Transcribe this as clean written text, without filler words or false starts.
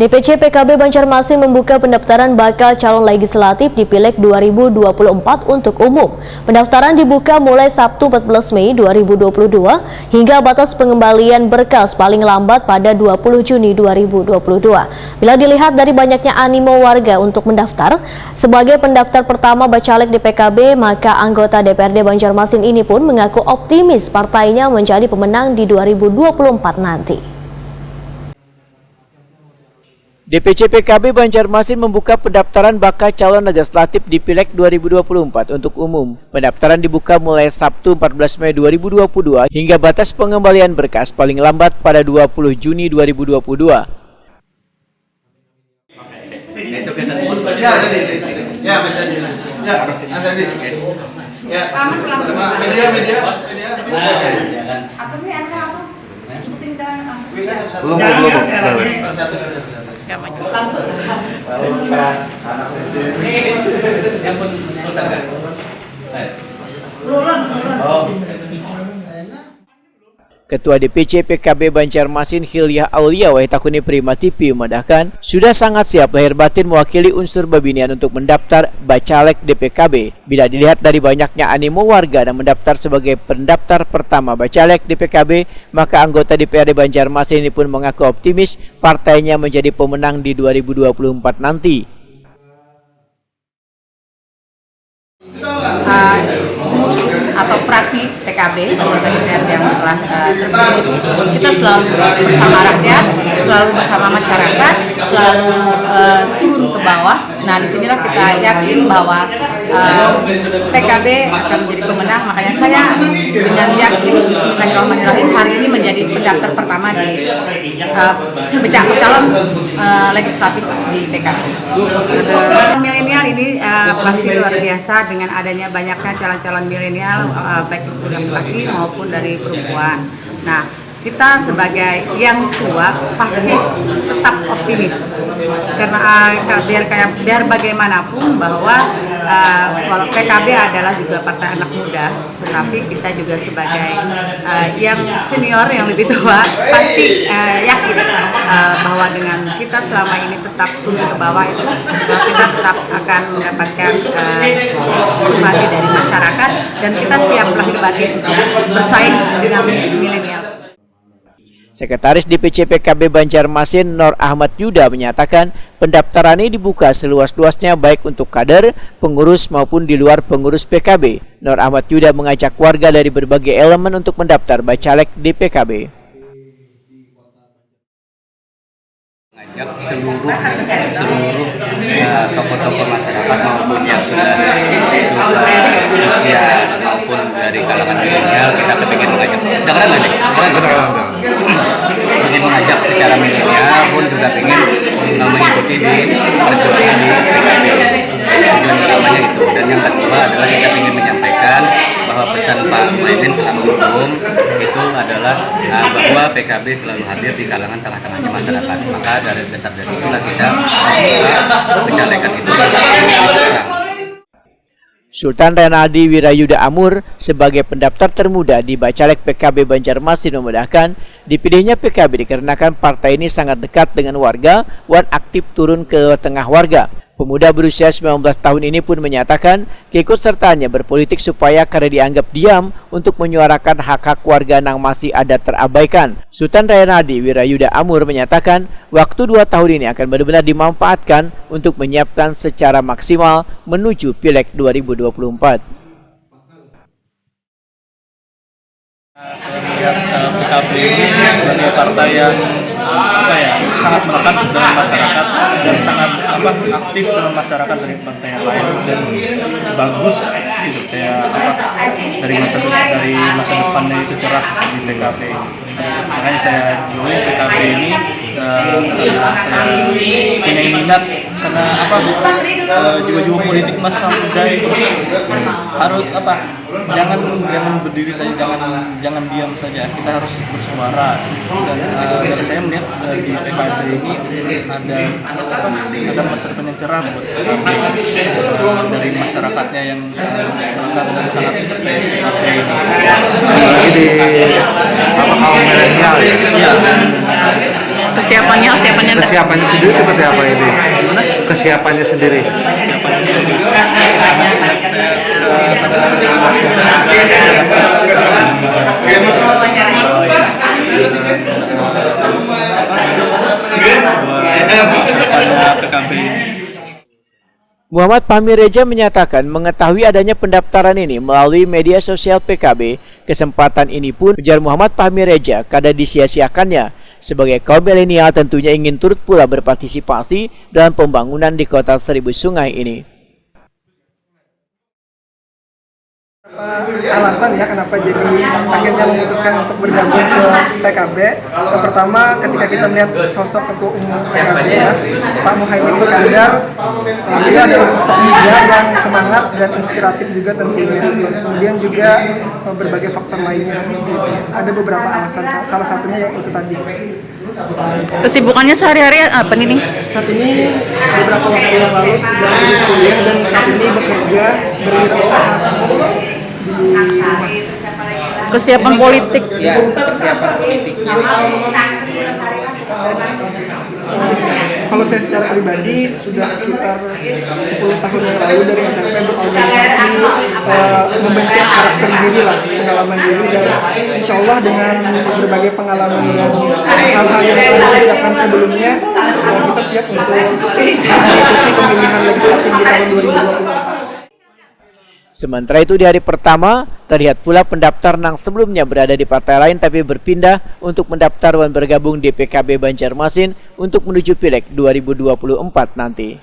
DPC PKB Banjarmasin membuka pendaftaran bakal calon legislatif di Pileg 2024 untuk umum. Pendaftaran dibuka mulai Sabtu 14 Mei 2022 hingga batas pengembalian berkas paling lambat pada 20 Juni 2022. Bila dilihat dari banyaknya animo warga untuk mendaftar, sebagai pendaftar pertama Bacalek di PKB, maka anggota DPRD Banjarmasin ini pun mengaku optimis partainya menjadi pemenang di 2024 nanti. DPC PKB Banjarmasin membuka pendaftaran bakal calon legislatif di Pileg 2024 untuk umum. Pendaftaran dibuka mulai Sabtu 14 Mei 2022 hingga batas pengembalian berkas paling lambat pada 20 Juni 2022. Ketua DPC PKB Banjarmasin Hilya Aulia Wahidakuni Prima TV memandahkan sudah sangat siap lahir batin mewakili unsur Babinian untuk mendaftar Bacalek di PKB. Bila dilihat dari banyaknya animo warga dan mendaftar sebagai pendaftar pertama Bacalek di PKB, maka anggota DPRD Banjarmasin ini pun mengaku optimis partainya menjadi pemenang di 2024 nanti. Atau praksi PKB anggota DPRD yang telah terpilih itu kita selalu bersama rakyat, selalu bersama masyarakat, selalu turun ke bawah. Nah, disinilah kita yakin bahwa PKB akan menjadi pemenang. Makanya saya dengan yakin Bismillahirrahmanirrahim hari ini menjadi pendaftar pertama di calon legislatif di PKB. Milenial ini pasti luar biasa dengan adanya banyaknya calon-calon milenial baik itu laki-laki maupun dari perempuan. Nah, kita sebagai yang tua pasti tetap optimis karena biar bagaimanapun bahwa kalau PKB adalah juga partai anak muda, tetapi kita juga sebagai yang senior yang lebih tua pasti yakin bahwa dengan kita selama ini tetap turun ke bawah itu kita tetap akan mendapatkan simpati dari masyarakat dan kita siap lahir batin untuk bersaing dengan milenial. Sekretaris DPC PKB Banjarmasin Nur Ahmad Yuda menyatakan pendaftaran ini dibuka seluas-luasnya baik untuk kader, pengurus maupun di luar pengurus PKB. Nur Ahmad Yuda mengajak warga dari berbagai elemen untuk mendaftar Bacalek di PKB. Mengajak seluruh tokoh-tokoh masyarakat maupun yang sudah usia maupun dari kalangan milenial, kita ingin mengajak. Ingin mengajak secara milenial pun juga ingin mengikuti di perjuangan di PKB. Tujuan utamanya itu. Dan yang kedua adalah kita ingin menyampaikan bahwa pesan Pak Muhaimin selama umum itu adalah bahwa PKB selalu hadir di kalangan tengah-tengahnya masyarakat. Maka dari dasar dari itulah kita mencalekan itu. Sultan Renaldi Wirayuda Amur sebagai pendaftar termuda di Bacalek PKB Banjarmasin memudahkan dipilihnya PKB dikarenakan partai ini sangat dekat dengan warga dan aktif turun ke tengah warga. Pemuda berusia 19 tahun ini pun menyatakan keikutsertaannya berpolitik supaya karena dianggap diam untuk menyuarakan hak-hak warga yang masih ada terabaikan. Sultan Renaldi Wirayuda Amur menyatakan waktu 2 tahun ini akan benar-benar dimanfaatkan untuk menyiapkan secara maksimal menuju Pileg 2024. Saya melihat PKB ini sebagai partai yang sangat melekat dengan masyarakat dan sangat aktif dengan masyarakat dari partai yang lain dan bagus gitu dari masa depannya itu cerah di PKB. Makanya saya join PKB ini karena saya punya minat karena jiwa-jiwa politik masa muda itu harus jangan berdiri saja, jangan diam saja, kita harus bersuara. Dan saya melihat di PKB ini ada masa depan yang cerah buat dari masyarakatnya yang sangat melekat dan sangat percaya PKB ini. Jadi kaum milenial ya. Kesiapannya Kesiapannya sendiri seperti apa ini? Kesiapannya sendiri. Siapa yang saya sangat siap, saya PKB. Muhammad Fahmi Reja menyatakan mengetahui adanya pendaftaran ini melalui media sosial PKB. Kesempatan ini pun, ujar Muhammad Fahmi Reja, kada disia-siakannya. Sebagai kaum milenial tentunya ingin turut pula berpartisipasi dalam pembangunan di kota Seribu Sungai ini. Alasan ya kenapa jadi akhirnya memutuskan untuk bergabung ke PKB. Yang pertama, ketika kita melihat sosok ketua umum PKB ya, Pak Muhaimin Iskandar, beliau adalah sosok muda yang semangat dan inspiratif juga tentunya. Kemudian juga berbagai faktor lainnya seperti itu. Ada beberapa alasan, salah satunya yang itu tadi. Kesibukannya sehari-hari apa nih? Saat ini beberapa waktu yang lalu sudah lulus kuliah dan saat ini bekerja berwirausaha di rumah. Kesiapan politik. Kalau saya secara pribadi sudah sekitar 10 tahun yang lalu dari SMP berorganisasi, membentuk karakter diri lah, pengalaman diri, dan insya Allah dengan berbagai pengalaman dan hal-hal yang telah disiapkan sebelumnya, kita siap untuk mengikuti pemilihan legislatif di tahun 2024. Sementara itu di hari pertama, terlihat pula pendaftar yang sebelumnya berada di partai lain tapi berpindah untuk mendaftar dan bergabung di PKB Banjarmasin untuk menuju Pileg 2024 nanti.